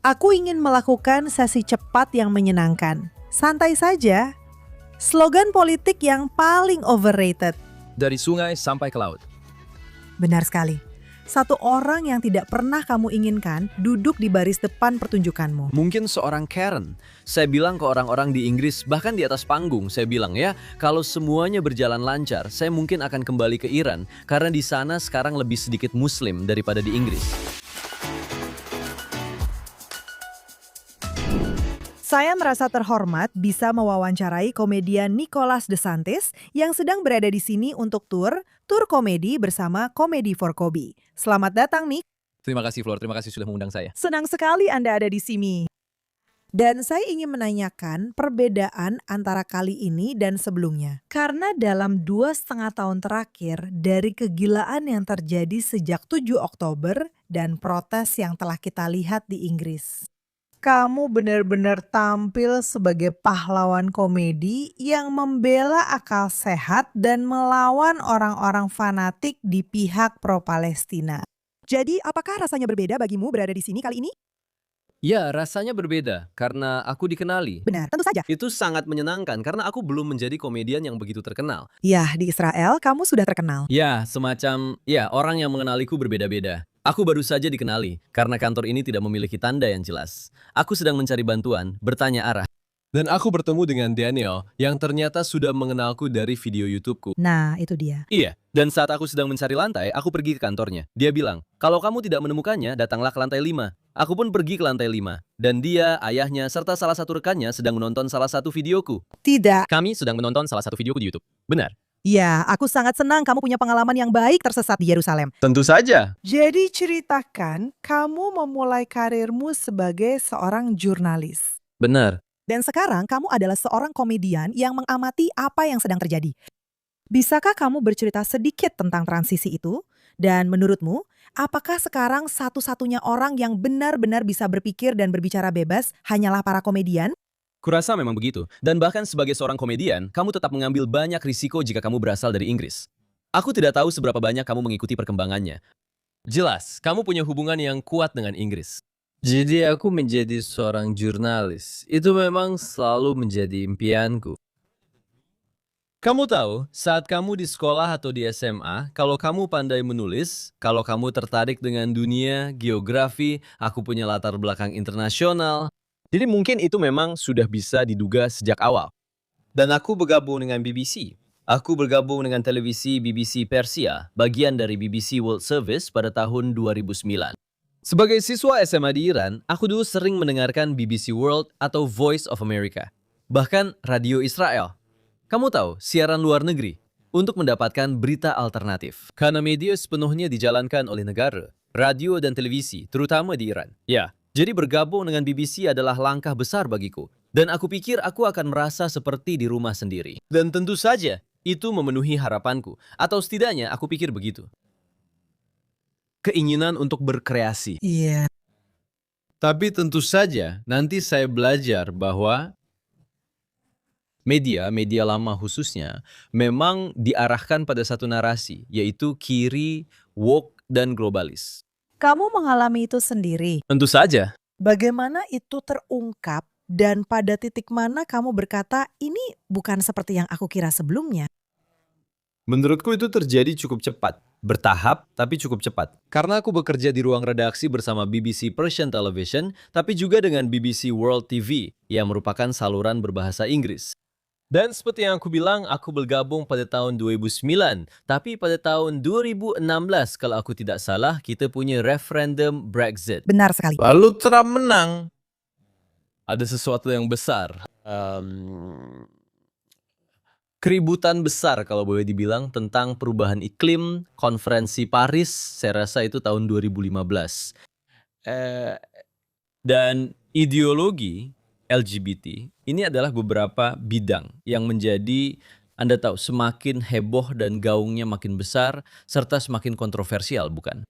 Aku ingin melakukan sesi cepat yang menyenangkan. Santai saja. Slogan politik yang paling overrated. Dari sungai sampai ke laut. Benar sekali. Satu orang yang tidak pernah kamu inginkan duduk di baris depan pertunjukanmu. Mungkin seorang Karen. Saya bilang ke orang-orang di Inggris, bahkan di atas panggung, saya bilang ya, kalau semuanya berjalan lancar, saya mungkin akan kembali ke Iran, karena di sana sekarang lebih sedikit Muslim daripada di Inggris. Saya merasa terhormat bisa mewawancarai komedian Nicholas DeSantis yang sedang berada di sini untuk tur komedi bersama Comedy for Kobe. Selamat datang, Nick. Terima kasih, Flor. Terima kasih sudah mengundang saya. Senang sekali Anda ada di sini. Dan saya ingin menanyakan perbedaan antara kali ini dan sebelumnya. Karena dalam 2,5 tahun terakhir, dari kegilaan yang terjadi sejak 7 Oktober dan protes yang telah kita lihat di Inggris, kamu benar-benar tampil sebagai pahlawan komedi yang membela akal sehat dan melawan orang-orang fanatik di pihak pro-Palestina. Jadi, apakah rasanya berbeda bagimu berada di sini kali ini? Ya, rasanya berbeda, karena aku dikenali. Benar, tentu saja. Itu sangat menyenangkan, karena aku belum menjadi komedian yang begitu terkenal. Ya, di Israel kamu sudah terkenal. Ya, semacam, orang yang mengenaliku berbeda-beda. Aku baru saja dikenali, karena kantor ini tidak memiliki tanda yang jelas. Aku sedang mencari bantuan, bertanya arah. Dan aku bertemu dengan Daniel, yang ternyata sudah mengenalku dari video YouTube-ku. Nah, itu dia. Iya, dan saat aku sedang mencari lantai, aku pergi ke kantornya. Dia bilang, kalau kamu tidak menemukannya, datanglah ke lantai 5. Aku pun pergi ke lantai 5. Dan dia, ayahnya, serta salah satu rekannya sedang menonton salah satu videoku. Tidak. Kami sedang menonton salah satu videoku di YouTube. Benar. Ya, aku sangat senang kamu punya pengalaman yang baik tersesat di Yerusalem. Tentu saja. Jadi ceritakan, kamu memulai karirmu sebagai seorang jurnalis. Benar. Dan sekarang kamu adalah seorang komedian yang mengamati apa yang sedang terjadi. Bisakah kamu bercerita sedikit tentang transisi itu? Dan menurutmu, apakah sekarang satu-satunya orang yang benar-benar bisa berpikir dan berbicara bebas hanyalah para komedian? Kurasa memang begitu. Dan bahkan sebagai seorang komedian, kamu tetap mengambil banyak risiko jika kamu berasal dari Inggris. Aku tidak tahu seberapa banyak kamu mengikuti perkembangannya. Jelas, kamu punya hubungan yang kuat dengan Inggris. Jadi aku menjadi seorang jurnalis. Itu memang selalu menjadi impianku. Kamu tahu, saat kamu di sekolah atau di SMA, kalau kamu pandai menulis, kalau kamu tertarik dengan dunia, geografi, aku punya latar belakang internasional. Jadi mungkin itu memang sudah bisa diduga sejak awal. Dan aku bergabung dengan BBC. Aku bergabung dengan televisi BBC Persia, bagian dari BBC World Service pada tahun 2009. Sebagai siswa SMA di Iran, aku dulu sering mendengarkan BBC World atau Voice of America. Bahkan radio Israel. Kamu tahu, siaran luar negeri untuk mendapatkan berita alternatif. Karena media sepenuhnya dijalankan oleh negara, radio dan televisi, terutama di Iran. Ya, jadi bergabung dengan BBC adalah langkah besar bagiku. Dan aku pikir aku akan merasa seperti di rumah sendiri. Dan tentu saja, itu memenuhi harapanku. Atau setidaknya aku pikir begitu. Keinginan untuk berkreasi. Iya. Tapi tentu saja, nanti saya belajar bahwa media lama khususnya, memang diarahkan pada satu narasi, yaitu kiri, woke, dan globalis. Kamu mengalami itu sendiri. Tentu saja. Bagaimana itu terungkap dan pada titik mana kamu berkata, ini bukan seperti yang aku kira sebelumnya? Menurutku itu terjadi cukup cepat, bertahap tapi cukup cepat. Karena aku bekerja di ruang redaksi bersama BBC Persian Television, tapi juga dengan BBC World TV, yang merupakan saluran berbahasa Inggris. Dan seperti yang aku bilang, aku bergabung pada tahun 2009. Tapi pada tahun 2016, kalau aku tidak salah, kita punya referendum Brexit. Benar sekali. Lalu Trump menang. Ada sesuatu yang besar. Keributan besar kalau boleh dibilang tentang perubahan iklim, konferensi Paris, saya rasa itu tahun 2015. Dan ideologi LGBT ini adalah beberapa bidang yang menjadi, Anda tahu, semakin heboh dan gaungnya makin besar, serta semakin kontroversial, bukan?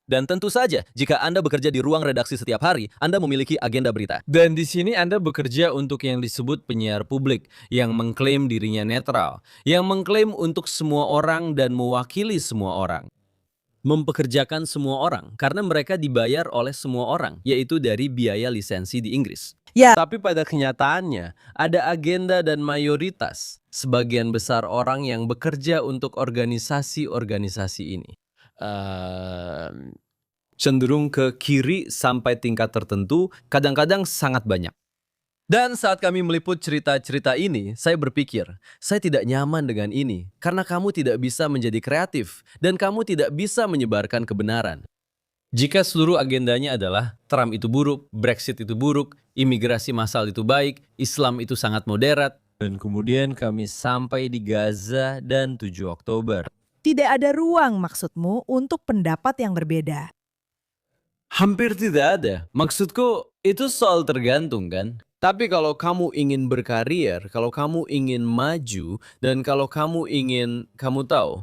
Dan tentu saja, jika Anda bekerja di ruang redaksi setiap hari, Anda memiliki agenda berita. Dan di sini Anda bekerja untuk yang disebut penyiar publik, yang mengklaim dirinya netral, yang mengklaim untuk semua orang dan mewakili semua orang. mempekerjakan semua orang karena mereka dibayar oleh semua orang, yaitu dari biaya lisensi di Inggris. Ya. Tapi pada kenyataannya, ada agenda dan mayoritas sebagian besar orang yang bekerja untuk organisasi-organisasi ini. Cenderung ke kiri sampai tingkat tertentu, kadang-kadang sangat banyak. Dan saat kami meliput cerita-cerita ini, saya berpikir, saya tidak nyaman dengan ini karena kamu tidak bisa menjadi kreatif dan kamu tidak bisa menyebarkan kebenaran. Jika seluruh agendanya adalah Trump itu buruk, Brexit itu buruk, imigrasi massal itu baik, Islam itu sangat moderat, dan kemudian kami sampai di Gaza dan 7 Oktober. Tidak ada ruang maksudmu untuk pendapat yang berbeda. Hampir tidak ada. Maksudku, itu soal tergantung kan? Tapi kalau kamu ingin berkarir, kalau kamu ingin maju, dan kalau kamu ingin, kamu tahu,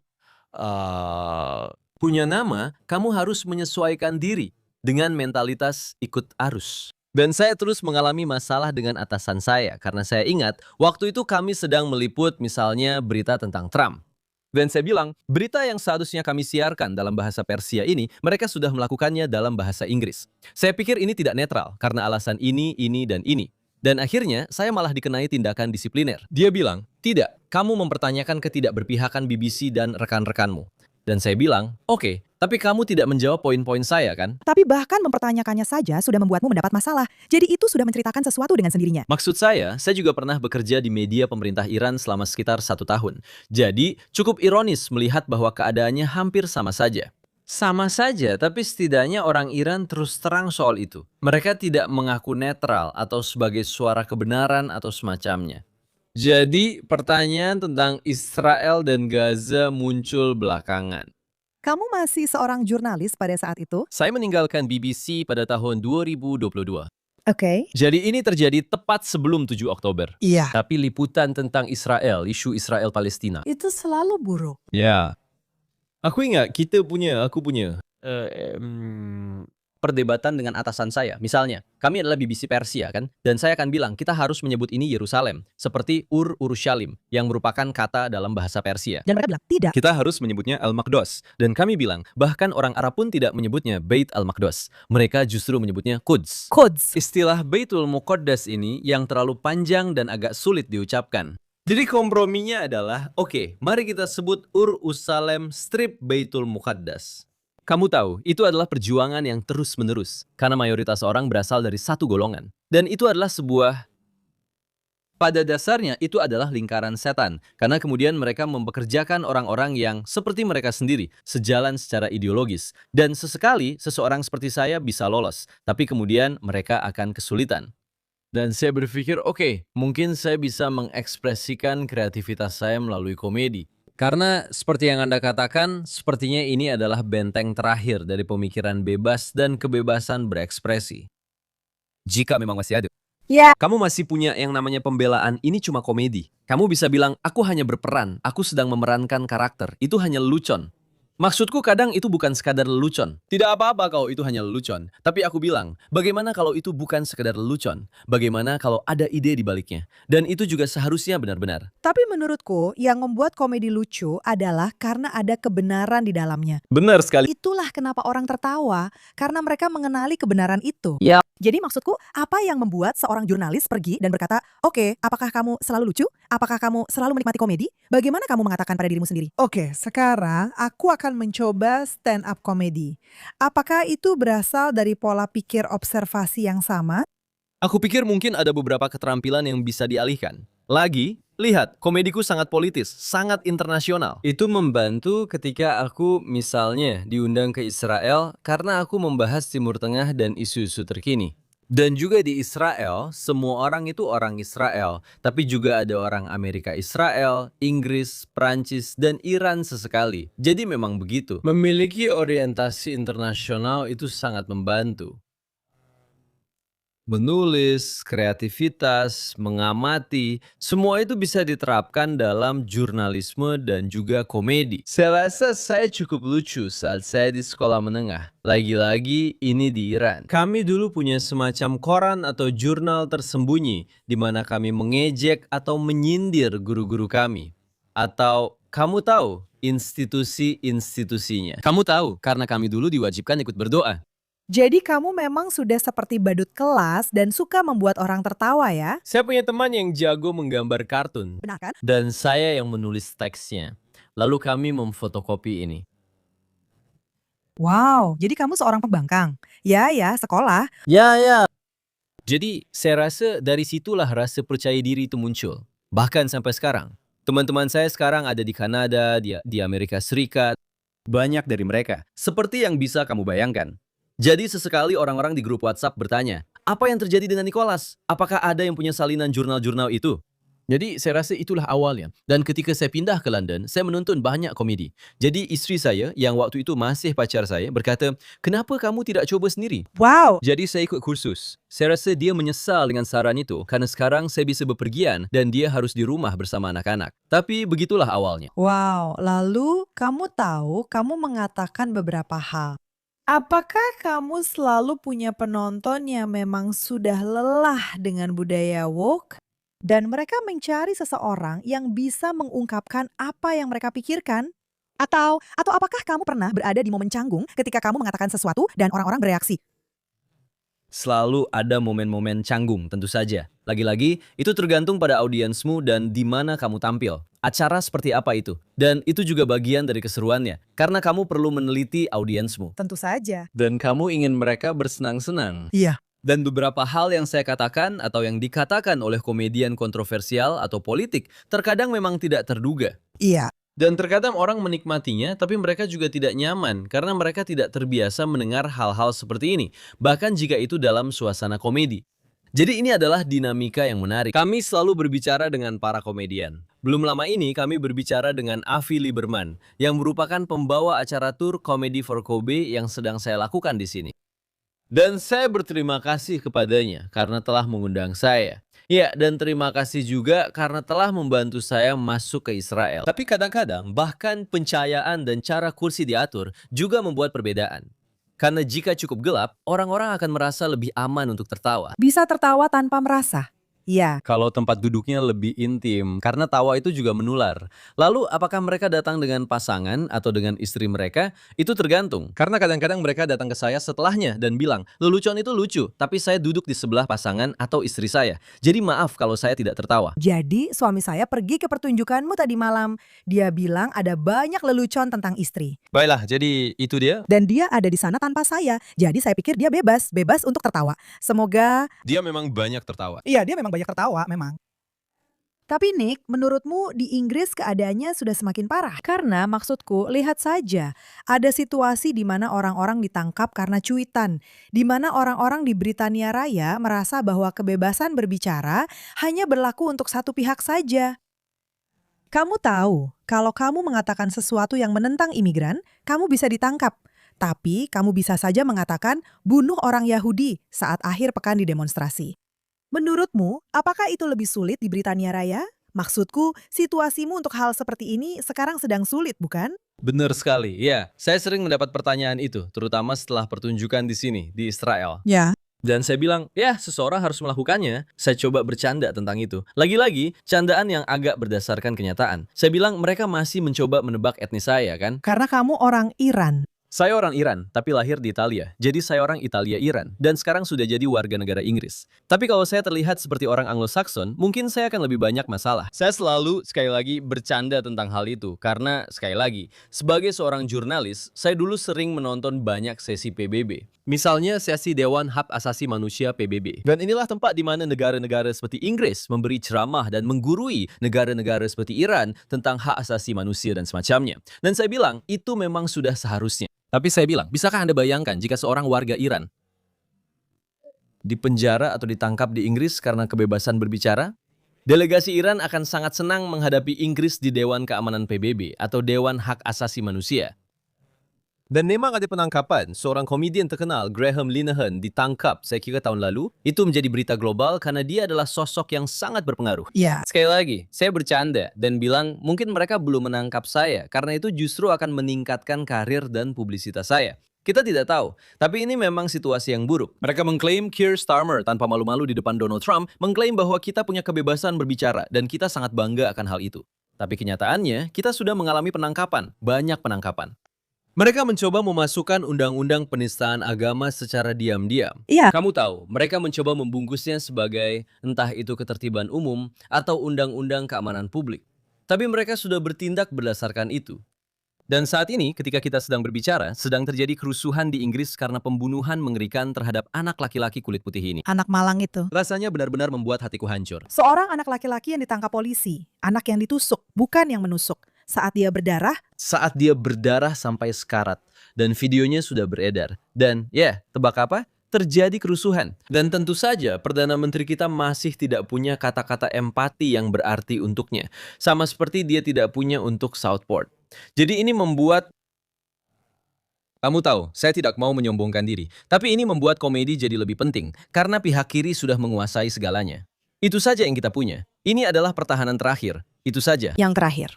punya nama, kamu harus menyesuaikan diri dengan mentalitas ikut arus. Dan saya terus mengalami masalah dengan atasan saya, karena saya ingat, waktu itu kami sedang meliput misalnya berita tentang Trump. Dan saya bilang, berita yang seharusnya kami siarkan dalam bahasa Persia ini, mereka sudah melakukannya dalam bahasa Inggris. Saya pikir ini tidak netral, karena alasan ini, dan ini. Dan akhirnya, saya malah dikenai tindakan disipliner. Dia bilang, tidak, kamu mempertanyakan ketidakberpihakan BBC dan rekan-rekanmu. Dan saya bilang, oke, tapi kamu tidak menjawab poin-poin saya kan? Tapi bahkan mempertanyakannya saja sudah membuatmu mendapat masalah. Jadi itu sudah menceritakan sesuatu dengan sendirinya. Maksud saya juga pernah bekerja di media pemerintah Iran selama sekitar 1 tahun. Jadi, cukup ironis melihat bahwa keadaannya hampir sama saja. Sama saja, tapi setidaknya orang Iran terus terang soal itu. Mereka tidak mengaku netral atau sebagai suara kebenaran atau semacamnya. Jadi, pertanyaan tentang Israel dan Gaza muncul belakangan. Kamu masih seorang jurnalis pada saat itu? Saya meninggalkan BBC pada tahun 2022. Oke. Jadi ini terjadi tepat sebelum 7 Oktober. Iya. Tapi liputan tentang Israel, isu Israel-Palestina. Itu selalu buruk. Ya. Aku ingat aku punya perdebatan dengan atasan saya. Misalnya, kami adalah BBC Persia kan, dan saya akan bilang kita harus menyebut ini Yerusalem, seperti Urushalim, yang merupakan kata dalam bahasa Persia. Dan mereka bilang, tidak. Kita harus menyebutnya Al-Maqdos. Dan kami bilang, bahkan orang Arab pun tidak menyebutnya Bait Al-Maqdos. Mereka justru menyebutnya Quds. Quds. Istilah Baitul Muqaddas ini yang terlalu panjang dan agak sulit diucapkan. Jadi komprominya adalah, oke, mari kita sebut Urushalem strip Baitul Muqaddas. Kamu tahu, itu adalah perjuangan yang terus-menerus. Karena mayoritas orang berasal dari satu golongan. Dan itu adalah pada dasarnya itu adalah lingkaran setan. Karena kemudian mereka mempekerjakan orang-orang yang seperti mereka sendiri, sejalan secara ideologis. Dan sesekali, seseorang seperti saya bisa lolos. Tapi kemudian mereka akan kesulitan. Dan saya berpikir, oke, mungkin saya bisa mengekspresikan kreativitas saya melalui komedi. Karena seperti yang Anda katakan, sepertinya ini adalah benteng terakhir dari pemikiran bebas dan kebebasan berekspresi. Jika memang masih ada. Ya. Kamu masih punya yang namanya pembelaan, ini cuma komedi. Kamu bisa bilang, aku hanya berperan, aku sedang memerankan karakter. Itu hanya lelucon. Maksudku kadang itu bukan sekadar lelucon. Tidak apa-apa kalau itu hanya lelucon. Tapi aku bilang, bagaimana kalau itu bukan sekadar lelucon? Bagaimana kalau ada ide di baliknya? Dan itu juga seharusnya benar-benar. Tapi menurutku yang membuat komedi lucu adalah karena ada kebenaran di dalamnya. Benar sekali. Itulah kenapa orang tertawa, karena mereka mengenali kebenaran itu. Ya. Jadi maksudku, apa yang membuat seorang jurnalis pergi dan berkata, oke, apakah kamu selalu lucu? Apakah kamu selalu menikmati komedi? Bagaimana kamu mengatakan pada dirimu sendiri? Oke, sekarang aku akan mencoba stand up comedy. Apakah itu berasal dari pola pikir observasi yang sama? Aku pikir mungkin ada beberapa keterampilan yang bisa dialihkan. Lagi, lihat, komediku sangat politis, sangat internasional. Itu membantu ketika aku misalnya diundang ke Israel karena aku membahas Timur Tengah dan isu-isu terkini. Dan juga di Israel, semua orang itu orang Israel. Tapi juga ada orang Amerika Israel, Inggris, Prancis, dan Iran sesekali. Jadi memang begitu. Memiliki orientasi internasional itu sangat membantu. Menulis, kreativitas, mengamati, semua itu bisa diterapkan dalam jurnalisme dan juga komedi. Saya rasa saya cukup lucu saat saya di sekolah menengah. Lagi-lagi ini di Iran. Kami dulu punya semacam koran atau jurnal tersembunyi di mana kami mengejek atau menyindir guru-guru kami. Atau kamu tahu, institusi-institusinya. Kamu tahu, karena kami dulu diwajibkan ikut berdoa. Jadi kamu memang sudah seperti badut kelas dan suka membuat orang tertawa ya? Saya punya teman yang jago menggambar kartun. Benar kan? Dan saya yang menulis teksnya. Lalu kami memfotokopi ini. Wow, jadi kamu seorang pembangkang? Ya, sekolah. Ya. Jadi, saya rasa dari situlah rasa percaya diri itu muncul. Bahkan sampai sekarang. Teman-teman saya sekarang ada di Kanada, di Amerika Serikat. Banyak dari mereka. Seperti yang bisa kamu bayangkan. Jadi sesekali orang-orang di grup WhatsApp bertanya, apa yang terjadi dengan Nicholas? Apakah ada yang punya salinan jurnal-jurnal itu? Jadi saya rasa itulah awalnya. Dan ketika saya pindah ke London, saya menonton banyak komedi. Jadi istri saya, yang waktu itu masih pacar saya, berkata, kenapa kamu tidak coba sendiri? Wow. Jadi saya ikut kursus. Saya rasa dia menyesal dengan saran itu, karena sekarang saya bisa bepergian dan dia harus di rumah bersama anak-anak. Tapi begitulah awalnya. Wow, lalu kamu tahu kamu mengatakan beberapa hal. Apakah kamu selalu punya penonton yang memang sudah lelah dengan budaya woke? Dan mereka mencari seseorang yang bisa mengungkapkan apa yang mereka pikirkan? Atau apakah kamu pernah berada di momen canggung ketika kamu mengatakan sesuatu dan orang-orang bereaksi? Selalu ada momen-momen canggung, tentu saja. Lagi-lagi, itu tergantung pada audiensmu dan di mana kamu tampil. Acara seperti apa itu? Dan itu juga bagian dari keseruannya, karena kamu perlu meneliti audiensmu. Tentu saja. Dan kamu ingin mereka bersenang-senang. Iya. Dan beberapa hal yang saya katakan atau yang dikatakan oleh komedian kontroversial atau politik terkadang memang tidak terduga. Iya. Dan terkadang orang menikmatinya, tapi mereka juga tidak nyaman karena mereka tidak terbiasa mendengar hal-hal seperti ini, bahkan jika itu dalam suasana komedi. Jadi ini adalah dinamika yang menarik. Kami selalu berbicara dengan para komedian. Belum lama ini kami berbicara dengan Avi Lieberman, yang merupakan pembawa acara tur Comedy for Kobe yang sedang saya lakukan di sini. Dan saya berterima kasih kepadanya karena telah mengundang saya. Ya, dan terima kasih juga karena telah membantu saya masuk ke Israel. Tapi kadang-kadang bahkan pencahayaan dan cara kursi diatur juga membuat perbedaan. Karena jika cukup gelap, orang-orang akan merasa lebih aman untuk tertawa. Bisa tertawa tanpa merasa. Iya. Kalau tempat duduknya lebih intim, karena tawa itu juga menular. Lalu, apakah mereka datang dengan pasangan atau dengan istri mereka? Itu tergantung. Karena kadang-kadang mereka datang ke saya setelahnya dan bilang, lelucon itu lucu, tapi saya duduk di sebelah pasangan atau istri saya. Jadi maaf kalau saya tidak tertawa. Jadi suami saya pergi ke pertunjukanmu tadi malam. Dia bilang ada banyak lelucon tentang istri. Baiklah, jadi itu dia. Dan dia ada di sana tanpa saya. Jadi saya pikir dia bebas untuk tertawa. Semoga... Dia memang banyak tertawa. Iya, dia memang banyak tertawa, memang. Tapi Nick, menurutmu di Inggris keadaannya sudah semakin parah? Karena maksudku, lihat saja, ada situasi di mana orang-orang ditangkap karena cuitan, di mana orang-orang di Britania Raya merasa bahwa kebebasan berbicara hanya berlaku untuk satu pihak saja. Kamu tahu, kalau kamu mengatakan sesuatu yang menentang imigran, kamu bisa ditangkap. Tapi kamu bisa saja mengatakan bunuh orang Yahudi saat akhir pekan di demonstrasi. Menurutmu, apakah itu lebih sulit di Britania Raya? Maksudku, situasimu untuk hal seperti ini sekarang sedang sulit, bukan? Benar sekali, ya. Saya sering mendapat pertanyaan itu, terutama setelah pertunjukan di sini, di Israel. Ya. Dan saya bilang, ya seseorang harus melakukannya. Saya coba bercanda tentang itu. Lagi-lagi, candaan yang agak berdasarkan kenyataan. Saya bilang mereka masih mencoba menebak etnis saya, kan? Karena kamu orang Iran. Saya orang Iran, tapi lahir di Italia. Jadi saya orang Italia-Iran, dan sekarang sudah jadi warga negara Inggris. Tapi kalau saya terlihat seperti orang Anglo-Saxon, mungkin saya akan lebih banyak masalah. Saya selalu, sekali lagi, bercanda tentang hal itu. Karena, sekali lagi, sebagai seorang jurnalis, saya dulu sering menonton banyak sesi PBB. Misalnya sesi Dewan Hak Asasi Manusia PBB. Dan inilah tempat di mana negara-negara seperti Inggris memberi ceramah dan menggurui negara-negara seperti Iran tentang hak asasi manusia dan semacamnya. Dan saya bilang, itu memang sudah seharusnya. Tapi saya bilang, bisakah Anda bayangkan jika seorang warga Iran dipenjara atau ditangkap di Inggris karena kebebasan berbicara? Delegasi Iran akan sangat senang menghadapi Inggris di Dewan Keamanan PBB atau Dewan Hak Asasi Manusia. Dan memang ada penangkapan, seorang komedian terkenal Graham Linehan ditangkap saya kira tahun lalu. Itu menjadi berita global karena dia adalah sosok yang sangat berpengaruh. Ya. Sekali lagi, saya bercanda dan bilang mungkin mereka belum menangkap saya karena itu justru akan meningkatkan karir dan publisitas saya. Kita tidak tahu, tapi ini memang situasi yang buruk. Mereka mengklaim Keir Starmer tanpa malu-malu di depan Donald Trump, mengklaim bahwa kita punya kebebasan berbicara dan kita sangat bangga akan hal itu. Tapi kenyataannya, kita sudah mengalami penangkapan, banyak penangkapan. Mereka mencoba memasukkan undang-undang penistaan agama secara diam-diam. Iya. Kamu tahu, mereka mencoba membungkusnya sebagai entah itu ketertiban umum atau undang-undang keamanan publik. Tapi mereka sudah bertindak berdasarkan itu. Dan saat ini, ketika kita sedang berbicara, sedang terjadi kerusuhan di Inggris karena pembunuhan mengerikan terhadap anak laki-laki kulit putih ini. Anak malang itu. Rasanya benar-benar membuat hatiku hancur. Seorang anak laki-laki yang ditangkap polisi. Anak yang ditusuk, bukan yang menusuk. Saat dia berdarah sampai sekarat. Dan videonya sudah beredar. Dan tebak apa? Terjadi kerusuhan. Dan tentu saja Perdana Menteri kita masih tidak punya kata-kata empati yang berarti untuknya. Sama seperti dia tidak punya untuk Southport. Jadi ini membuat... Kamu tahu, saya tidak mau menyombongkan diri. Tapi ini membuat komedi jadi lebih penting. Karena pihak kiri sudah menguasai segalanya. Itu saja yang kita punya. Ini adalah pertahanan terakhir. Itu saja. Yang terakhir.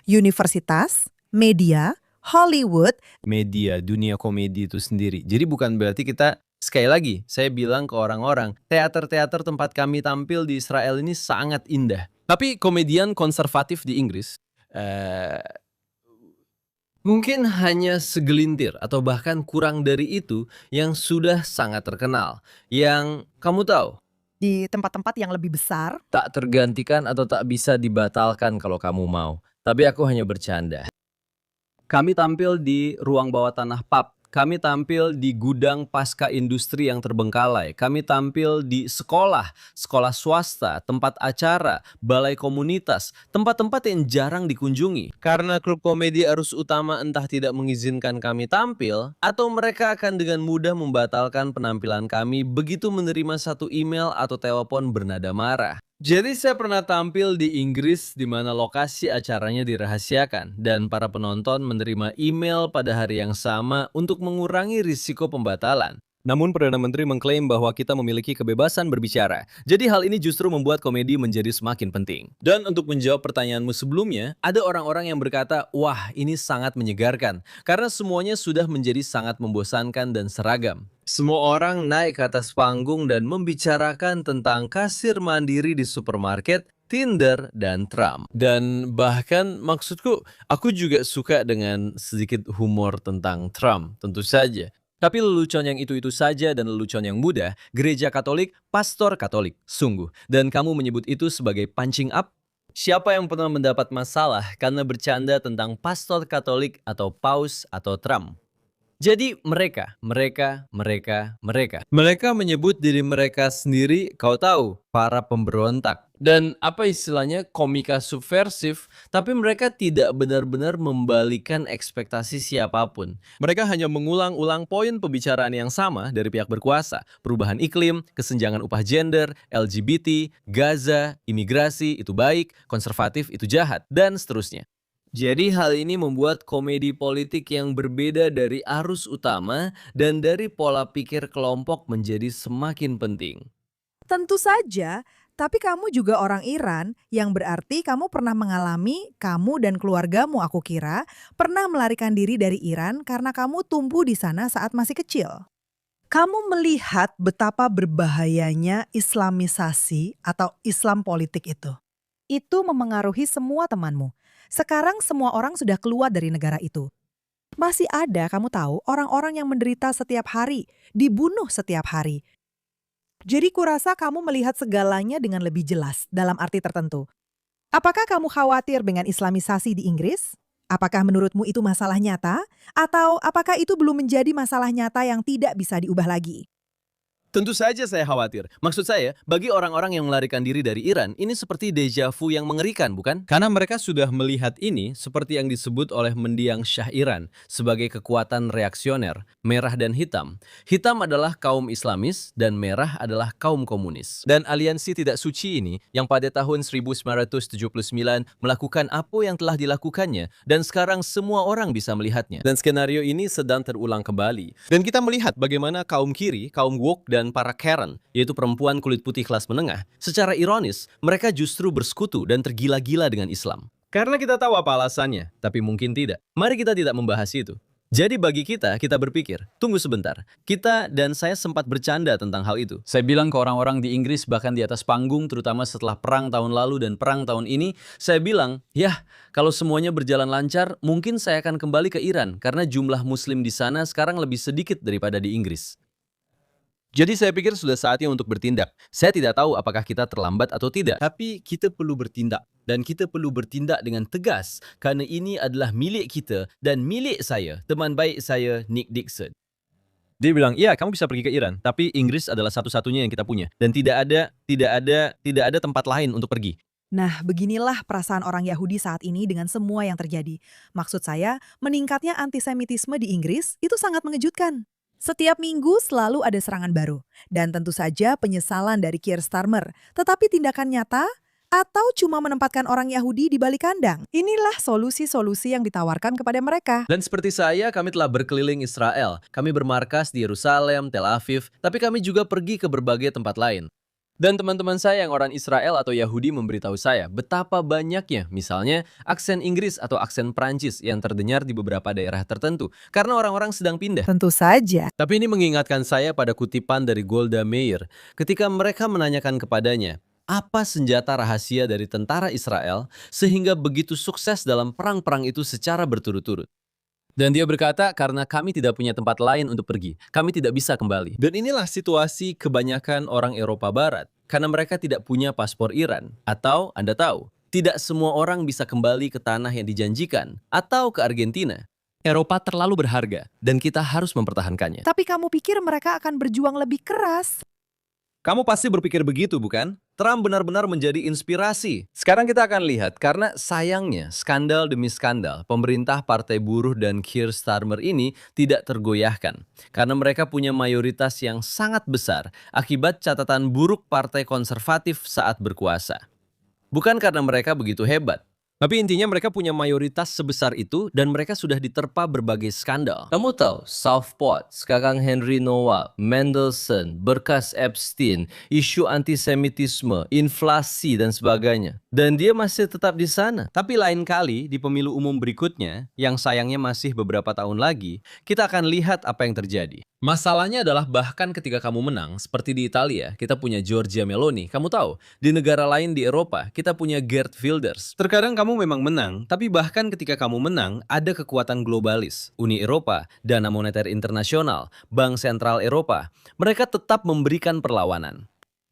Universitas, media, Hollywood. Media, dunia komedi itu sendiri. Jadi bukan berarti kita... Sekali lagi, saya bilang ke orang-orang, teater-teater tempat kami tampil di Israel ini sangat indah. Tapi komedian konservatif di Inggris, mungkin hanya segelintir atau bahkan kurang dari itu yang sudah sangat terkenal. Yang kamu tahu, Di tempat-tempat yang lebih besar. tak tergantikan atau tak bisa dibatalkan kalau kamu mau. Tapi aku hanya bercanda. Kami tampil di ruang bawah tanah pub. Kami tampil di gudang pasca industri yang terbengkalai. Kami tampil di sekolah, sekolah swasta, tempat acara, balai komunitas, tempat-tempat yang jarang dikunjungi. Karena klub komedi arus utama entah tidak mengizinkan kami tampil, atau mereka akan dengan mudah membatalkan penampilan kami begitu menerima satu email atau telepon bernada marah. Jadi saya pernah tampil di Inggris di mana lokasi acaranya dirahasiakan dan para penonton menerima email pada hari yang sama untuk mengurangi risiko pembatalan. Namun Perdana Menteri mengklaim bahwa kita memiliki kebebasan berbicara. Jadi hal ini justru membuat komedi menjadi semakin penting. Dan untuk menjawab pertanyaanmu sebelumnya, ada orang-orang yang berkata, wah ini sangat menyegarkan. Karena semuanya sudah menjadi sangat membosankan dan seragam. Semua orang naik ke atas panggung dan membicarakan tentang kasir mandiri di supermarket, Tinder, dan Trump. Dan bahkan maksudku, aku juga suka dengan sedikit humor tentang Trump, tentu saja. Tapi lelucon yang itu-itu saja dan lelucon yang mudah, gereja Katolik, pastor Katolik, sungguh. Dan kamu menyebut itu sebagai punching up? Siapa yang pernah mendapat masalah karena bercanda tentang pastor Katolik atau paus atau Trump? Jadi mereka menyebut diri mereka sendiri, kau tahu, para pemberontak. Dan apa istilahnya, komika subversif, tapi mereka tidak benar-benar membalikan ekspektasi siapapun. Mereka hanya mengulang-ulang poin pembicaraan yang sama dari pihak berkuasa. Perubahan iklim, kesenjangan upah gender, LGBT, Gaza, imigrasi itu baik, konservatif itu jahat, dan seterusnya. Jadi hal ini membuat komedi politik yang berbeda dari arus utama dan dari pola pikir kelompok menjadi semakin penting. Tentu saja, tapi kamu juga orang Iran, yang berarti kamu pernah mengalami, kamu dan keluargamu aku kira, pernah melarikan diri dari Iran karena kamu tumbuh di sana saat masih kecil. Kamu melihat betapa berbahayanya Islamisasi atau Islam politik itu. Itu memengaruhi semua temanmu. Sekarang semua orang sudah keluar dari negara itu. Masih ada, kamu tahu, orang-orang yang menderita setiap hari, dibunuh setiap hari. Jadi kurasa kamu melihat segalanya dengan lebih jelas dalam arti tertentu. Apakah kamu khawatir dengan Islamisasi di Inggris? Apakah menurutmu itu masalah nyata? Atau apakah itu belum menjadi masalah nyata yang tidak bisa diubah lagi? Tentu saja saya khawatir. Maksud saya, bagi orang-orang yang melarikan diri dari Iran, ini seperti deja vu yang mengerikan, bukan? Karena mereka sudah melihat ini seperti yang disebut oleh mendiang Syah Iran sebagai kekuatan reaksioner, merah dan hitam. Hitam adalah kaum Islamis dan merah adalah kaum komunis. Dan aliansi tidak suci ini yang pada tahun 1979 melakukan apa yang telah dilakukannya dan sekarang semua orang bisa melihatnya. Dan skenario ini sedang terulang kembali. Dan kita melihat bagaimana kaum kiri, kaum woke dan para Karen, yaitu perempuan kulit putih kelas menengah, secara ironis, mereka justru bersekutu dan tergila-gila dengan Islam. Karena kita tahu apa alasannya, tapi mungkin tidak. Mari kita tidak membahas itu. Jadi bagi kita berpikir, tunggu sebentar, kita dan saya sempat bercanda tentang hal itu. Saya bilang ke orang-orang di Inggris bahkan di atas panggung, terutama setelah perang tahun lalu dan perang tahun ini, saya bilang, ya kalau semuanya berjalan lancar, mungkin saya akan kembali ke Iran karena jumlah muslim di sana sekarang lebih sedikit daripada di Inggris. Jadi saya pikir sudah saatnya untuk bertindak. Saya tidak tahu apakah kita terlambat atau tidak, tapi kita perlu bertindak. Dan kita perlu bertindak dengan tegas, karena ini adalah milik kita dan milik saya, teman baik saya, Nick Dixon. Dia bilang, iya kamu bisa pergi ke Iran, tapi Inggris adalah satu-satunya yang kita punya. Dan tidak ada tempat lain untuk pergi. Nah, beginilah perasaan orang Yahudi saat ini dengan semua yang terjadi. Maksud saya, meningkatnya antisemitisme di Inggris itu sangat mengejutkan. Setiap minggu selalu ada serangan baru. Dan tentu saja penyesalan dari Keir Starmer. Tetapi tindakan nyata atau cuma menempatkan orang Yahudi di balik kandang? Inilah solusi-solusi yang ditawarkan kepada mereka. Dan seperti saya, kami telah berkeliling Israel. Kami bermarkas di Yerusalem, Tel Aviv, tapi kami juga pergi ke berbagai tempat lain. Dan teman-teman saya yang orang Israel atau Yahudi memberitahu saya betapa banyaknya, misalnya, aksen Inggris atau aksen Prancis yang terdengar di beberapa daerah tertentu, karena orang-orang sedang pindah. Tentu saja. Tapi ini mengingatkan saya pada kutipan dari Golda Meir, ketika mereka menanyakan kepadanya, apa senjata rahasia dari tentara Israel sehingga begitu sukses dalam perang-perang itu secara berturut-turut? Dan dia berkata, karena kami tidak punya tempat lain untuk pergi, kami tidak bisa kembali. Dan inilah situasi kebanyakan orang Eropa Barat, karena mereka tidak punya paspor Iran. Atau, Anda tahu, tidak semua orang bisa kembali ke tanah yang dijanjikan, atau ke Argentina. Eropa terlalu berharga, dan kita harus mempertahankannya. Tapi kamu pikir mereka akan berjuang lebih keras? Kamu pasti berpikir begitu, bukan? Trump benar-benar menjadi inspirasi. Sekarang kita akan lihat, karena sayangnya skandal demi skandal, pemerintah Partai Buruh dan Keir Starmer ini tidak tergoyahkan. Karena mereka punya mayoritas yang sangat besar akibat catatan buruk Partai Konservatif saat berkuasa. Bukan karena mereka begitu hebat. Tapi intinya mereka punya mayoritas sebesar itu dan mereka sudah diterpa berbagai skandal. Kamu tahu, Southport, sekarang Henry Noah, Mendelssohn, berkas Epstein, isu antisemitisme, inflasi dan sebagainya. Dan dia masih tetap di sana. Tapi lain kali di pemilu umum berikutnya, yang sayangnya masih beberapa tahun lagi, kita akan lihat apa yang terjadi. Masalahnya adalah bahkan ketika kamu menang, seperti di Italia, kita punya Giorgia Meloni. Kamu tahu, di negara lain di Eropa, kita punya Geert Wilders. Terkadang kamu memang menang, tapi bahkan ketika kamu menang, ada kekuatan globalis. Uni Eropa, Dana Moneter Internasional, Bank Sentral Eropa. Mereka tetap memberikan perlawanan.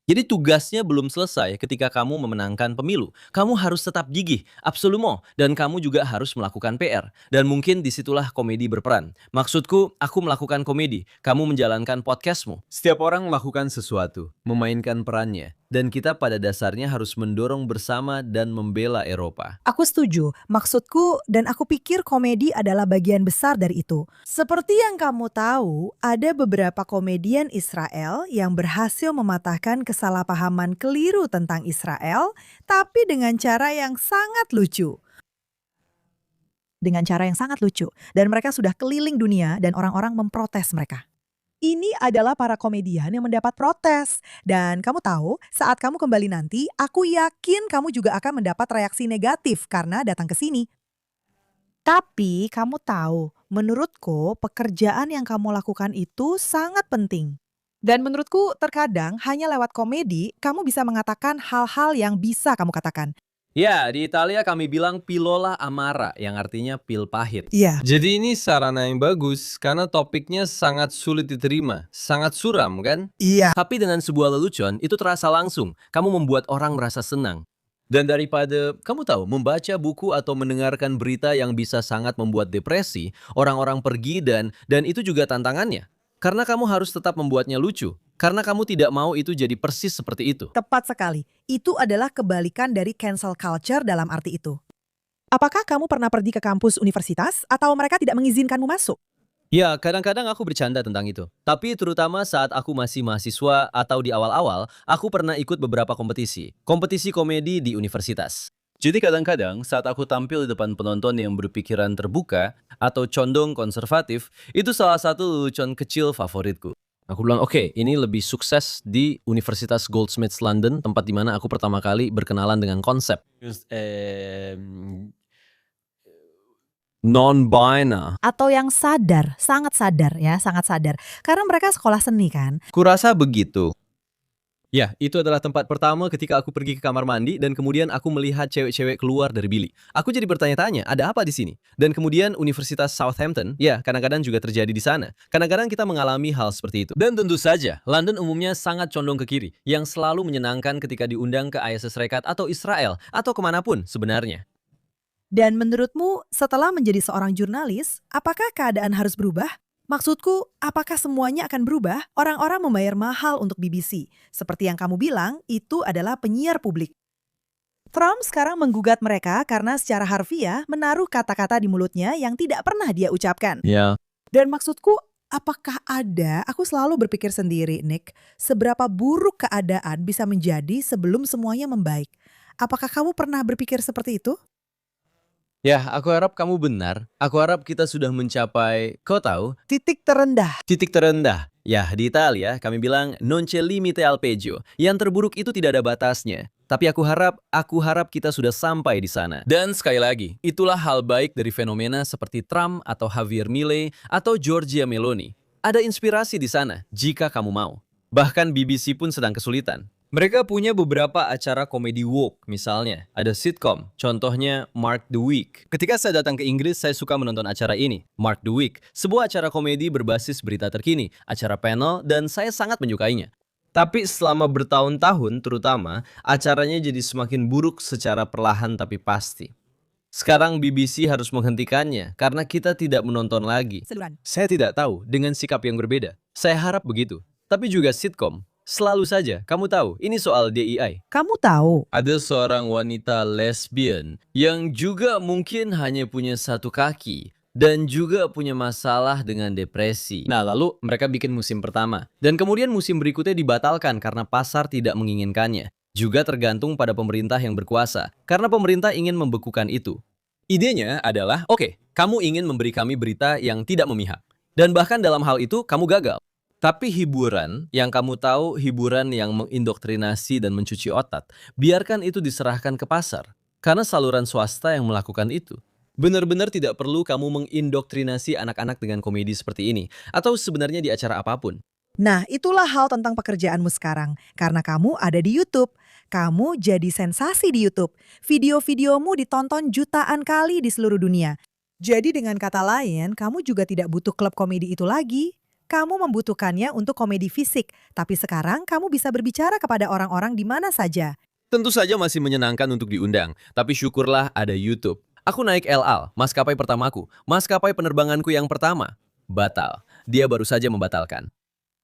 Jadi tugasnya belum selesai ketika kamu memenangkan pemilu. Kamu harus tetap gigih, absolument, dan kamu juga harus melakukan PR. Dan mungkin disitulah komedi berperan. Maksudku, aku melakukan komedi, kamu menjalankan podcastmu. Setiap orang melakukan sesuatu, memainkan perannya. Dan kita pada dasarnya harus mendorong bersama dan membela Eropa. Aku setuju. Maksudku dan aku pikir komedi adalah bagian besar dari itu. Seperti yang kamu tahu, ada beberapa komedian Israel yang berhasil mematahkan kesalahpahaman keliru tentang Israel, tapi dengan cara yang sangat lucu. Dengan cara yang sangat lucu. Dan mereka sudah keliling dunia dan orang-orang memprotes mereka. Ini adalah para komedian yang mendapat protes. Dan kamu tahu, saat kamu kembali nanti, aku yakin kamu juga akan mendapat reaksi negatif karena datang ke sini. Tapi kamu tahu, menurutku pekerjaan yang kamu lakukan itu sangat penting. Dan menurutku terkadang hanya lewat komedi kamu bisa mengatakan hal-hal yang bisa kamu katakan. Ya, di Italia kami bilang pilola amara, yang artinya pil pahit. Iya. Jadi ini sarana yang bagus, karena topiknya sangat sulit diterima. Sangat suram, kan? Iya. Tapi dengan sebuah lelucon, itu terasa langsung. Kamu membuat orang merasa senang. Dan daripada, kamu tahu, membaca buku atau mendengarkan berita yang bisa sangat membuat depresi, orang-orang pergi dan itu juga tantangannya. Karena kamu harus tetap membuatnya lucu. Karena kamu tidak mau itu jadi persis seperti itu. Tepat sekali. Itu adalah kebalikan dari cancel culture dalam arti itu. Apakah kamu pernah pergi ke kampus universitas atau mereka tidak mengizinkanmu masuk? Ya, kadang-kadang aku bercanda tentang itu. Tapi terutama saat aku masih mahasiswa atau di awal-awal, aku pernah ikut beberapa kompetisi. Kompetisi komedi di universitas. Jadi kadang-kadang saat aku tampil di depan penonton yang berpikiran terbuka atau condong konservatif, itu salah satu lelucon kecil favoritku. Aku bilang, oke, ini lebih sukses di Universitas Goldsmiths London, tempat di mana aku pertama kali berkenalan dengan konsep. Non-binary. Atau yang sadar, sangat sadar ya, sangat sadar. Karena mereka sekolah seni kan. Kurasa begitu. Ya, itu adalah tempat pertama ketika aku pergi ke kamar mandi dan kemudian aku melihat cewek-cewek keluar dari bilik. Aku jadi bertanya-tanya, ada apa di sini? Dan kemudian Universitas Southampton, ya kadang-kadang juga terjadi di sana. Kadang-kadang kita mengalami hal seperti itu. Dan tentu saja, London umumnya sangat condong ke kiri, yang selalu menyenangkan ketika diundang ke AS Serikat atau Israel, atau kemanapun sebenarnya. Dan menurutmu setelah menjadi seorang jurnalis, apakah keadaan harus berubah? Maksudku, apakah semuanya akan berubah? Orang-orang membayar mahal untuk BBC. Seperti yang kamu bilang, itu adalah penyiar publik. Trump sekarang menggugat mereka karena secara harfiah menaruh kata-kata di mulutnya yang tidak pernah dia ucapkan. Ya. Dan maksudku, apakah aku selalu berpikir sendiri, Nick, seberapa buruk keadaan bisa menjadi sebelum semuanya membaik? Apakah kamu pernah berpikir seperti itu? Ya, aku harap kamu benar. Aku harap kita sudah mencapai, kau tahu, Titik terendah. titik terendah. Ya, di Italia kami bilang non c'è limite al peggio. Yang terburuk itu tidak ada batasnya. Tapi aku harap kita sudah sampai di sana. Dan sekali lagi, itulah hal baik dari fenomena seperti Trump atau Javier Milei atau Giorgia Meloni. Ada inspirasi di sana jika kamu mau. Bahkan BBC pun sedang kesulitan. Mereka punya beberapa acara komedi woke misalnya. Ada sitcom, contohnya Mark the Week. Ketika saya datang ke Inggris, saya suka menonton acara ini, Mark the Week. Sebuah acara komedi berbasis berita terkini, acara panel, dan saya sangat menyukainya. Tapi selama bertahun-tahun terutama, acaranya jadi semakin buruk secara perlahan tapi pasti. Sekarang BBC harus menghentikannya karena kita tidak menonton lagi. Saya tidak tahu dengan sikap yang berbeda. Saya harap begitu. Tapi juga sitcom. Selalu saja, kamu tahu, ini soal DEI. Kamu tahu, Ada seorang wanita lesbian yang juga mungkin hanya punya satu kaki dan juga punya masalah dengan depresi. Nah, lalu mereka bikin musim pertama. Dan kemudian musim berikutnya dibatalkan karena pasar tidak menginginkannya. Juga tergantung pada pemerintah yang berkuasa, karena pemerintah ingin membekukan itu. Idenya adalah, oke, kamu ingin memberi kami berita yang tidak memihak. Dan bahkan dalam hal itu, kamu gagal. Tapi hiburan, yang kamu tahu hiburan yang mengindoktrinasi dan mencuci otak, biarkan itu diserahkan ke pasar. Karena saluran swasta yang melakukan itu. Benar-benar tidak perlu kamu mengindoktrinasi anak-anak dengan komedi seperti ini. Atau sebenarnya di acara apapun. nah itulah hal tentang pekerjaanmu sekarang. Karena kamu ada di YouTube. Kamu jadi sensasi di YouTube. Video-videomu ditonton jutaan kali di seluruh dunia. Jadi dengan kata lain, kamu juga tidak butuh klub komedi itu lagi. Kamu membutuhkannya untuk komedi fisik, tapi sekarang kamu bisa berbicara kepada orang-orang di mana saja. Tentu saja masih menyenangkan untuk diundang, tapi syukurlah ada YouTube. Aku naik El Al, maskapai pertamaku, maskapai penerbanganku yang pertama. Batal. Dia baru saja membatalkan.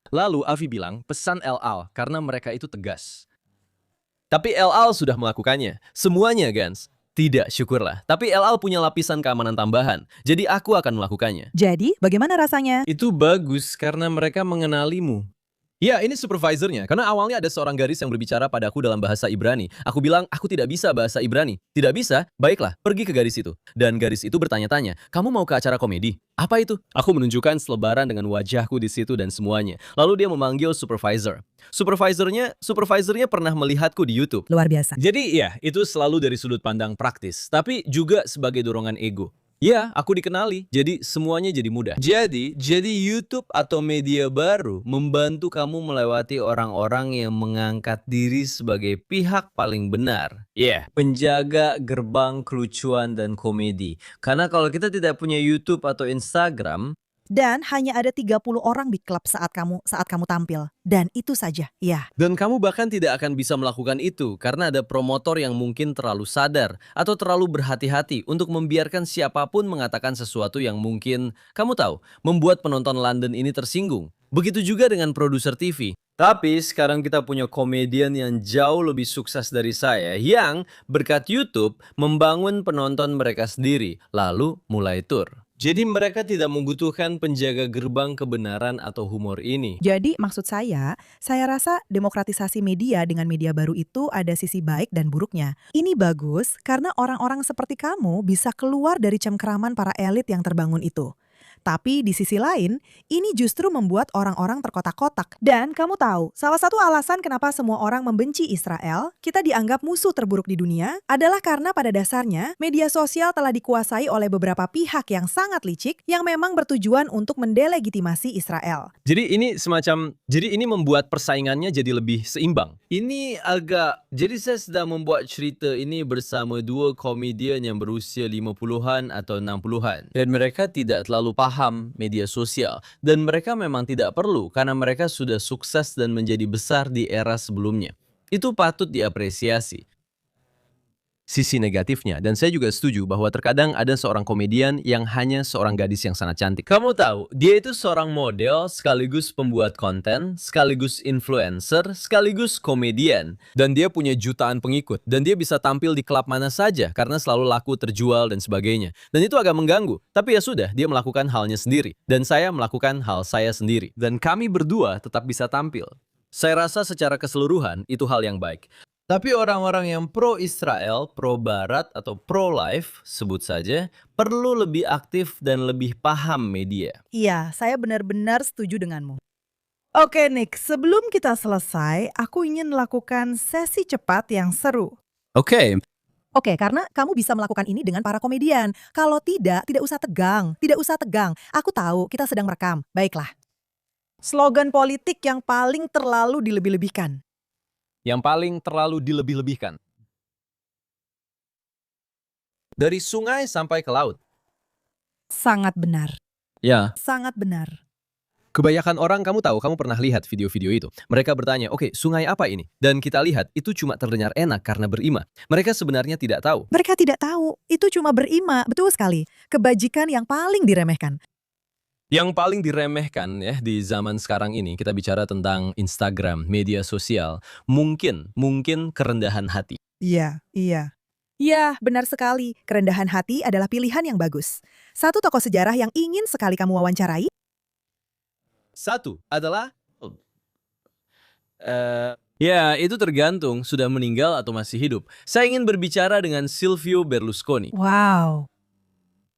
Lalu Avi bilang, pesan El Al karena mereka itu tegas. Tapi El Al sudah melakukannya. Semuanya, Gans. Tidak, syukurlah. Tapi El Al punya lapisan keamanan tambahan, jadi aku akan melakukannya. Jadi, bagaimana rasanya? Itu bagus karena mereka mengenalimu. Ya, ini supervisornya. Karena awalnya ada seorang garis yang berbicara padaku dalam bahasa Ibrani. Aku bilang, aku tidak bisa bahasa Ibrani. Tidak bisa? Baiklah, pergi ke garis itu. Dan garis itu bertanya-tanya, kamu mau ke acara komedi? Apa itu? Aku menunjukkan selebaran dengan wajahku di situ dan semuanya. Lalu dia memanggil supervisor. Supervisornya pernah melihatku di YouTube. Luar biasa. Jadi ya, itu selalu dari sudut pandang praktis. Tapi juga sebagai dorongan ego. Ya, aku dikenali, jadi semuanya jadi mudah. Jadi YouTube atau media baru membantu kamu melewati orang-orang yang mengangkat diri sebagai pihak paling benar. Penjaga gerbang kelucuan dan komedi. Karena kalau kita tidak punya YouTube atau Instagram, Dan hanya ada 30 orang di klub saat kamu tampil. Dan itu saja, ya. dan kamu bahkan tidak akan bisa melakukan itu karena ada promotor yang mungkin terlalu sadar atau terlalu berhati-hati untuk membiarkan siapapun mengatakan sesuatu yang mungkin, kamu tahu, membuat penonton London ini tersinggung. Begitu juga dengan produser TV. Tapi sekarang kita punya komedian yang jauh lebih sukses dari saya yang berkat YouTube membangun penonton mereka sendiri lalu mulai tur. Jadi mereka tidak membutuhkan penjaga gerbang kebenaran atau humor ini. Jadi maksud saya rasa demokratisasi media dengan media baru itu ada sisi baik dan buruknya. Ini bagus karena orang-orang seperti kamu bisa keluar dari cengkeraman para elit yang terbangun itu. Tapi di sisi lain, ini justru membuat orang-orang terkotak-kotak. Dan kamu tahu, salah satu alasan kenapa semua orang membenci Israel, kita dianggap musuh terburuk di dunia, adalah karena pada dasarnya, media sosial telah dikuasai oleh beberapa pihak yang sangat licik yang memang bertujuan untuk mendelegitimasi Israel. Jadi ini membuat persaingannya jadi lebih seimbang. Jadi saya sedang membuat cerita ini bersama dua komedian yang berusia 50-an atau 60-an. Dan mereka tidak terlalu paham media sosial. Dan mereka memang tidak perlu karena mereka sudah sukses dan menjadi besar di era sebelumnya. Itu patut diapresiasi. Sisi negatifnya, dan saya juga setuju bahwa terkadang ada seorang komedian yang hanya seorang gadis yang sangat cantik. Kamu tahu, dia itu seorang model, sekaligus pembuat konten, sekaligus influencer, sekaligus komedian. Dan dia punya jutaan pengikut, dan dia bisa tampil di klub mana saja karena selalu laku terjual dan sebagainya. Dan itu agak mengganggu, tapi ya sudah, dia melakukan halnya sendiri. Dan saya melakukan hal saya sendiri. Dan kami berdua tetap bisa tampil. Saya rasa secara keseluruhan itu hal yang baik. Tapi orang-orang yang pro-Israel, pro-Barat, atau pro-life, sebut saja, perlu lebih aktif dan lebih paham media. Iya, saya benar-benar setuju denganmu. Oke Nick, sebelum kita selesai, aku ingin melakukan sesi cepat yang seru. Oke, Oke, karena kamu bisa melakukan ini dengan para komedian. Kalau tidak usah tegang. Tidak usah tegang. Aku tahu kita sedang merekam. Baiklah. Slogan politik yang paling terlalu dilebih-lebihkan. yang paling terlalu dilebih-lebihkan. Dari sungai sampai ke laut. Sangat benar. Ya, Sangat benar. kebanyakan orang kamu pernah lihat video-video itu. Mereka bertanya, oke, sungai apa ini? Dan kita lihat, itu cuma terdengar enak karena berima. Mereka sebenarnya tidak tahu. Mereka tidak tahu. Itu cuma berima. Betul sekali. Kebajikan yang paling diremehkan. Yang paling diremehkan ya di zaman sekarang ini, kita bicara tentang Instagram, media sosial, mungkin kerendahan hati. Iya. Ya, benar sekali. Kerendahan hati adalah pilihan yang bagus. Satu tokoh sejarah yang ingin sekali kamu wawancarai. Satu adalah, ya itu tergantung sudah meninggal atau masih hidup. Saya ingin berbicara dengan Silvio Berlusconi. Wow.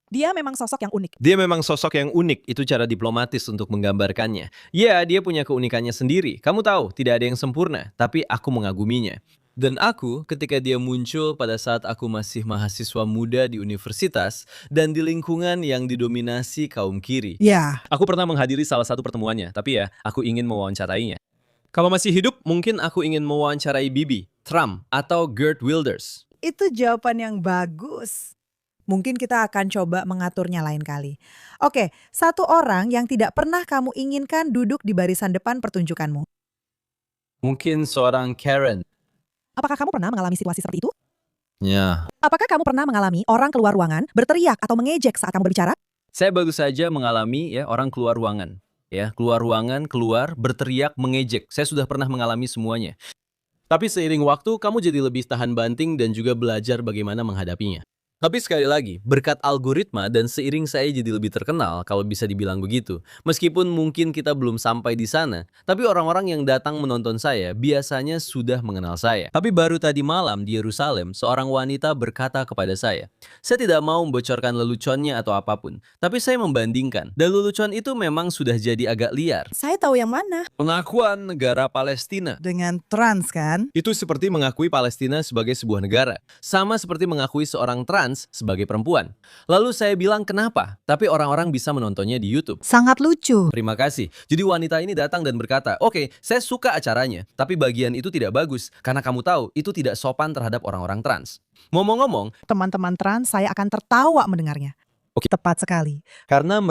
Dia memang sosok yang unik. Dia memang sosok yang unik, itu cara diplomatis untuk menggambarkannya. Ya, dia punya keunikannya sendiri. Kamu tahu, tidak ada yang sempurna, tapi aku mengaguminya. Dan aku, ketika dia muncul pada saat aku masih mahasiswa muda di universitas, dan di lingkungan yang didominasi kaum kiri. Ya. Aku pernah menghadiri salah satu pertemuannya, tapi ya, aku ingin mewawancarainya. Kalau masih hidup, mungkin aku ingin mewawancarai Bibi, Trump, atau Geert Wilders. Itu jawaban yang bagus. Mungkin kita akan coba mengaturnya lain kali. Oke, satu orang yang tidak pernah kamu inginkan duduk di barisan depan pertunjukanmu. Mungkin seorang Karen. Apakah kamu pernah mengalami situasi seperti itu? Ya. Apakah kamu pernah mengalami orang keluar ruangan, berteriak atau mengejek saat kamu berbicara? Saya baru saja mengalami ya orang keluar ruangan. Ya, keluar ruangan, keluar, berteriak, mengejek. Saya sudah pernah mengalami semuanya. Tapi seiring waktu, kamu jadi lebih tahan banting dan juga belajar bagaimana menghadapinya. Tapi sekali lagi, berkat algoritma dan seiring saya jadi lebih terkenal, kalau bisa dibilang begitu. Meskipun mungkin kita belum sampai di sana, tapi orang-orang yang datang menonton saya biasanya sudah mengenal saya. Tapi baru tadi malam di Yerusalem, seorang wanita berkata kepada saya tidak mau membocorkan leluconnya atau apapun, tapi saya membandingkan. Dan lelucon itu memang sudah jadi agak liar. Saya tahu yang mana. Pengakuan negara Palestina. Dengan trans kan? Itu seperti mengakui Palestina sebagai sebuah negara. Sama seperti mengakui seorang trans sebagai perempuan. Lalu saya bilang kenapa? Tapi orang-orang bisa menontonnya di YouTube. Sangat lucu. Terima kasih. Jadi wanita ini datang dan berkata, oke, saya suka acaranya, tapi bagian itu tidak bagus. Karena kamu tahu, itu tidak sopan terhadap orang-orang trans. Ngomong-ngomong, Teman-teman trans, saya akan tertawa mendengarnya. Oke. Tepat sekali. karena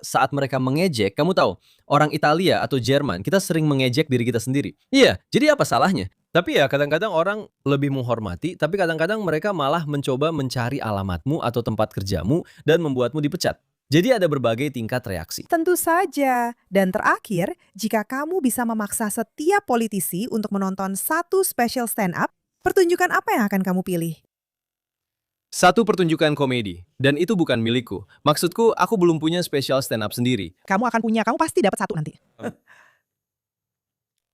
saat mereka mengejek, kamu tahu, orang Italia atau Jerman, kita sering mengejek diri kita sendiri. Iya, jadi apa salahnya? Tapi ya kadang-kadang orang lebih menghormati, tapi kadang-kadang mereka malah mencoba mencari alamatmu atau tempat kerjamu dan membuatmu dipecat. Jadi ada berbagai tingkat reaksi. Tentu saja. Dan terakhir, jika kamu bisa memaksa setiap politisi untuk menonton satu special stand-up, pertunjukan apa yang akan kamu pilih? Satu pertunjukan komedi, dan itu bukan milikku. Maksudku, aku belum punya special stand-up sendiri. Kamu pasti dapat satu nanti.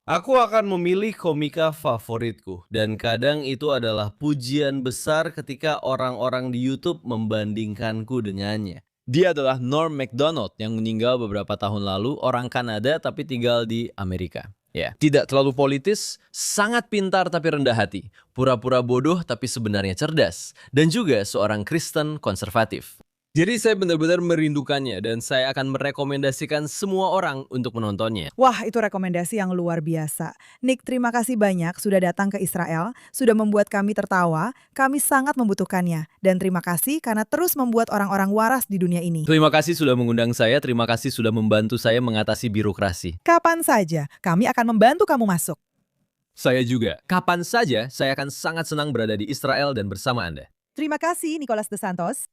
Aku akan memilih komika favoritku. Dan kadang itu adalah pujian besar ketika orang-orang di YouTube membandingkanku dengannya. Dia adalah Norm Macdonald yang meninggal beberapa tahun lalu, orang Kanada tapi tinggal di Amerika. Ya, tidak terlalu politis, sangat pintar tapi rendah hati, pura-pura bodoh tapi sebenarnya cerdas, dan juga seorang Kristen konservatif. Jadi saya benar-benar merindukannya dan saya akan merekomendasikan semua orang untuk menontonnya. Wah, itu rekomendasi yang luar biasa. Nick, terima kasih banyak sudah datang ke Israel, sudah membuat kami tertawa, kami sangat membutuhkannya. Dan terima kasih karena terus membuat orang-orang waras di dunia ini. Terima kasih sudah mengundang saya, terima kasih sudah membantu saya mengatasi birokrasi. Kapan saja, kami akan membantu kamu masuk. Saya juga. Kapan saja saya akan sangat senang berada di Israel dan bersama Anda. Terima kasih, Nicholas De Santos.